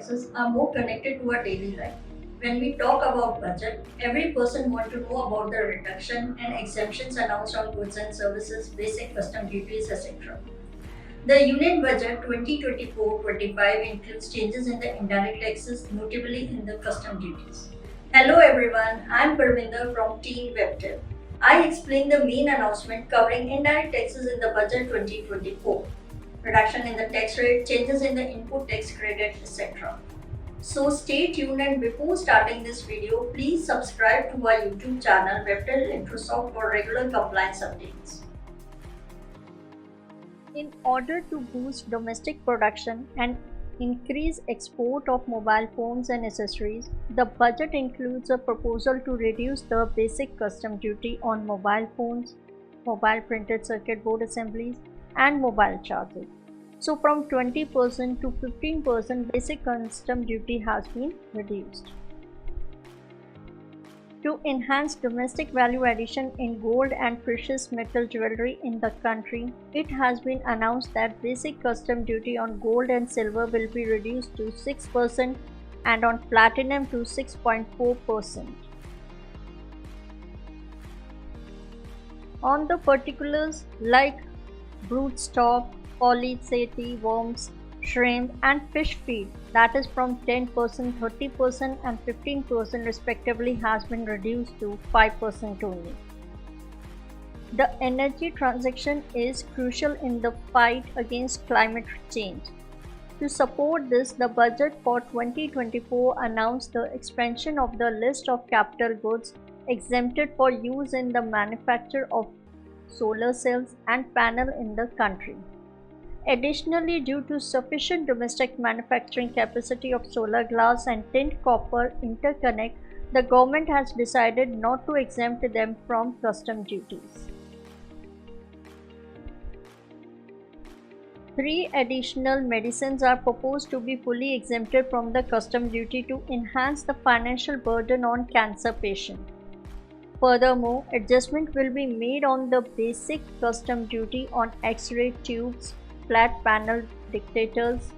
taxes are more connected to our daily life. When we talk about budget, every person wants to know about the reduction and exemptions announced on goods and services, basic custom duties, etc. The Union Budget 2024-25 includes changes in the indirect taxes, notably in the custom duties. Hello everyone, I am Parvinder from Team WebTel. I explain the main announcement covering indirect taxes in the Budget 2024, reduction in the tax rate, changes in the input tax credit, etc. So stay tuned, and before starting this video, please subscribe to our YouTube channel WebTel Introsoft for regular compliance updates. In order to boost domestic production and increase export of mobile phones and accessories, the budget includes a proposal to reduce the basic custom duty on mobile phones, mobile printed circuit board assemblies, and mobile chargers. So from 20% to 15%, basic custom duty has been reduced. To enhance domestic value addition in gold and precious metal jewelry in the country, it has been announced that basic custom duty on gold and silver will be reduced to 6% and on platinum to 6.4%. On the particulars like broodstock, polychaete worms, shrimp, and fish feed, that is from 10%, 30%, and 15% respectively, has been reduced to 5% only. The energy transition is crucial in the fight against climate change. To support this, the budget for 2024 announced the expansion of the list of capital goods exempted for use in the manufacture of solar cells and panels in the country. Additionally, due to sufficient domestic manufacturing capacity of solar glass and tint copper interconnect, the government has decided not to exempt them from custom duties. 3 additional medicines are proposed to be fully exempted from the custom duty to enhance the financial burden on cancer patients. Furthermore, adjustment will be made on the basic custom duty on X-ray tubes, flat panel detectors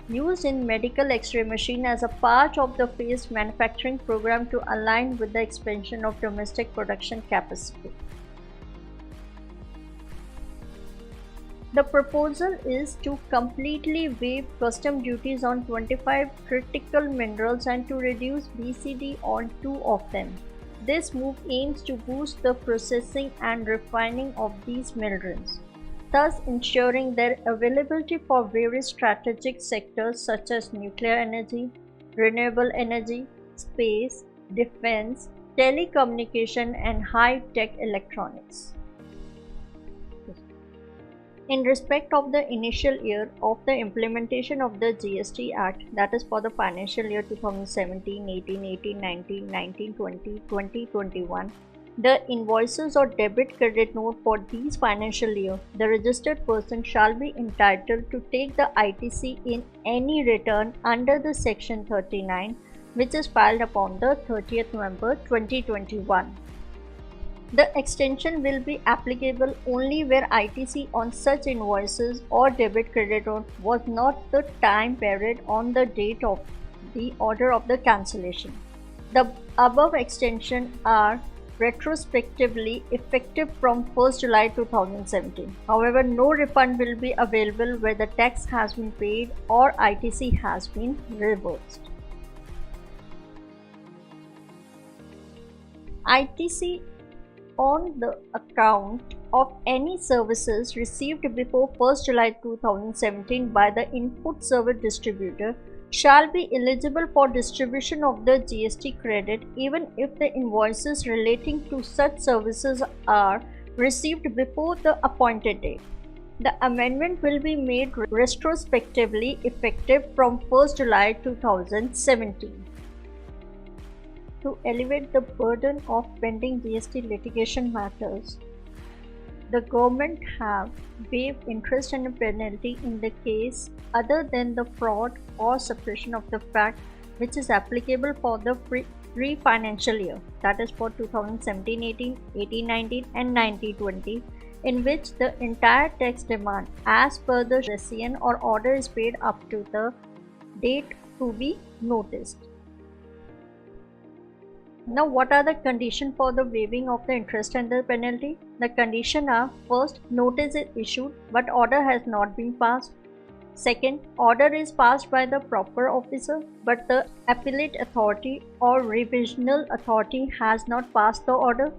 used in medical X-ray machine as a part of the phased manufacturing program to align with the expansion of domestic production capacity. The proposal is to completely waive custom duties on 25 critical minerals and to reduce BCD on 2 of them. This move aims to boost the processing and refining of these minerals, thus ensuring their availability for various strategic sectors such as nuclear energy, renewable energy, space, defense, telecommunication, and high-tech electronics. In respect of the initial year of the implementation of the GST Act, that is for the financial year 2017, 18, 18, 19, 19, 20, 20, 21, the invoices or debit credit note for these financial year, the registered person shall be entitled to take the ITC in any return under the section 39, which is filed upon the 30th November 2021. The extension will be applicable only where ITC on such invoices or debit credit note was not the time period on the date of the order of the cancellation. The above extension are retrospectively effective from 1st July 2017. However, no refund will be available where the tax has been paid or ITC has been reversed. ITC on the account of any services received before 1st July 2017 by the input service distributor shall be eligible for distribution of the GST credit even if the invoices relating to such services are received before the appointed date. The amendment will be made retrospectively effective from 1st July 2017. To alleviate the burden of pending GST litigation matters, the government have waived interest and penalty in the case other than the fraud or suppression of the fact which is applicable for the pre-financial year, that is for 2017-18, 18-19 and 19-20, in which the entire tax demand as per the rescission or order is paid up to the date to be noticed. Now, what are the conditions for the waiving of the interest and the penalty? The conditions are: first, notice is issued but order has not been passed. Second, order is passed by the proper officer but the appellate authority or revisional authority has not passed the order.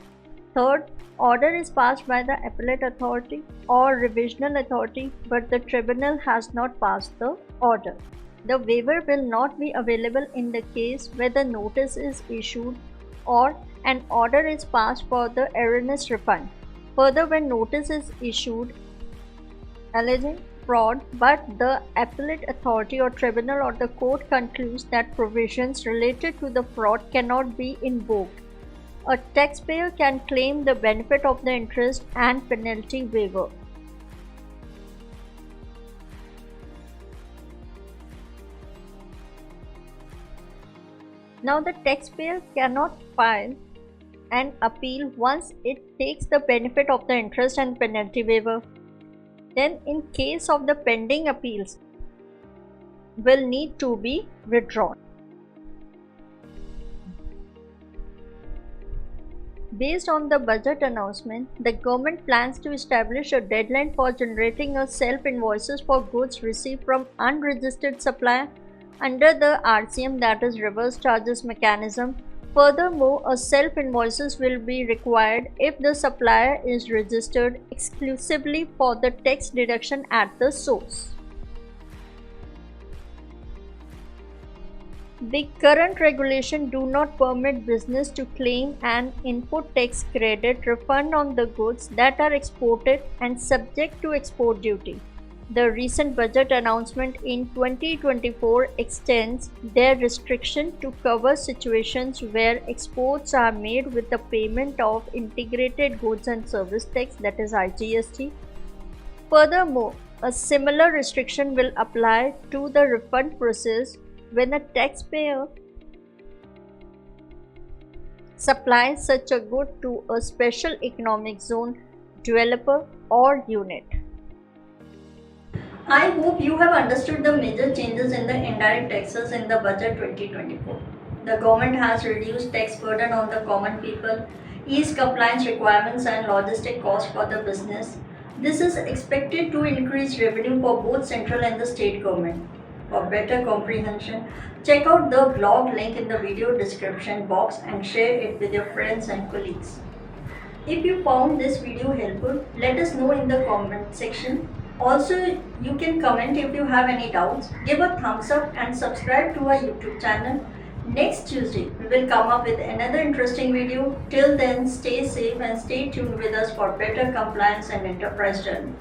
Third, order is passed by the appellate authority or revisional authority but the tribunal has not passed the order. The waiver will not be available in the case where the notice is issued or an order is passed for the erroneous refund. Further, when notice is issued alleging fraud but the appellate authority or tribunal or the court concludes that provisions related to the fraud cannot be invoked, a taxpayer can claim the benefit of the interest and penalty waiver. Now, the taxpayer cannot file an appeal once it takes the benefit of the interest and penalty waiver. Then, in case of the pending appeals, will need to be withdrawn. Based on the budget announcement, the government plans to establish a deadline for generating a self-invoices for goods received from unregistered supplier under the RCM, that is reverse charges mechanism. Furthermore, a self-invoices will be required if the supplier is registered exclusively for the tax deduction at the source. The current regulation do not permit business to claim an input tax credit refund on the goods that are exported and subject to export duty. The recent budget announcement in 2024 extends their restriction to cover situations where exports are made with the payment of Integrated Goods and Service Tax, that is IGST. Furthermore, a similar restriction will apply to the refund process when a taxpayer supplies such a good to a special economic zone, developer or unit. I hope you have understood the major changes in the indirect taxes in the budget 2024. The government has reduced tax burden on the common people, eased compliance requirements and logistic costs for the business. This is expected to increase revenue for both central and the state government. For better comprehension, check out the blog link in the video description box and share it with your friends and colleagues. If you found this video helpful, let us know in the comment section. Also, you can comment if you have any doubts, give a thumbs up and subscribe to our YouTube channel. Next Tuesday, we will come up with another interesting video. Till then, stay safe and stay tuned with us for better compliance and enterprise journey.